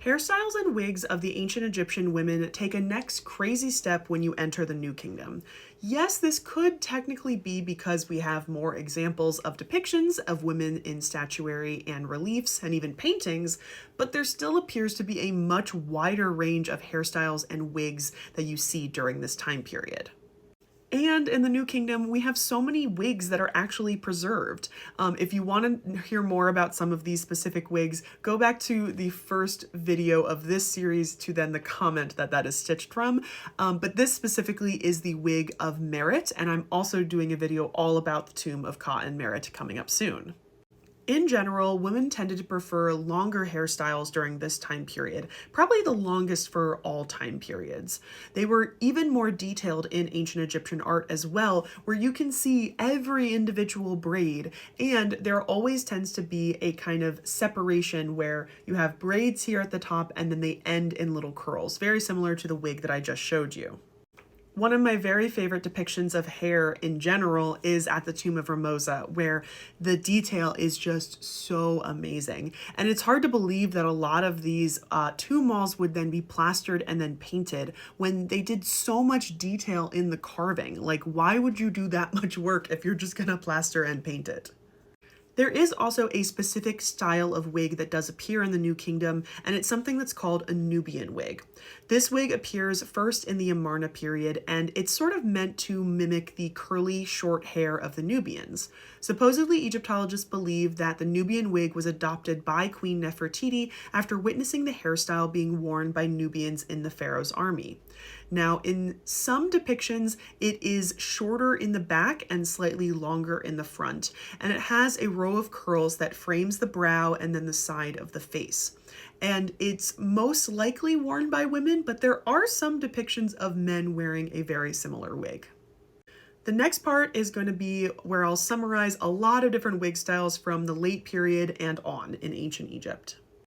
Hairstyles and wigs of the ancient Egyptian women take a next crazy step when you enter the New Kingdom. Yes, this could technically be because we have more examples of depictions of women in statuary and reliefs and even paintings, but there still appears to be a much wider range of hairstyles and wigs that you see during this time period. And in the New Kingdom, we have so many wigs that are actually preserved. If you want to hear more about some of these specific wigs, go back to the first video of this series to then the comment that is stitched from. But this specifically is the Wig of Merit, and I'm also doing a video all about the tomb of Ka and Merit coming up soon. In general, women tended to prefer longer hairstyles during this time period, probably the longest for all time periods. They were even more detailed in ancient Egyptian art as well, where you can see every individual braid, and there always tends to be a kind of separation where you have braids here at the top and then they end in little curls, very similar to the wig that I just showed you. One of my very favorite depictions of hair in general is at the tomb of Ramosa, where the detail is just so amazing. And it's hard to believe that a lot of these tomb walls would then be plastered and then painted when they did so much detail in the carving. Like, why would you do that much work if you're just gonna plaster and paint it? There is also a specific style of wig that does appear in the New Kingdom, and it's something that's called a Nubian wig. This wig appears first in the Amarna period, and it's sort of meant to mimic the curly, short hair of the Nubians. Supposedly, Egyptologists believe that the Nubian wig was adopted by Queen Nefertiti after witnessing the hairstyle being worn by Nubians in the pharaoh's army. Now, in some depictions, it is shorter in the back and slightly longer in the front, and it has a row of curls that frames the brow and then the side of the face. And it's most likely worn by women, but there are some depictions of men wearing a very similar wig. The next part is going to be where I'll summarize a lot of different wig styles from the late period and on in ancient Egypt.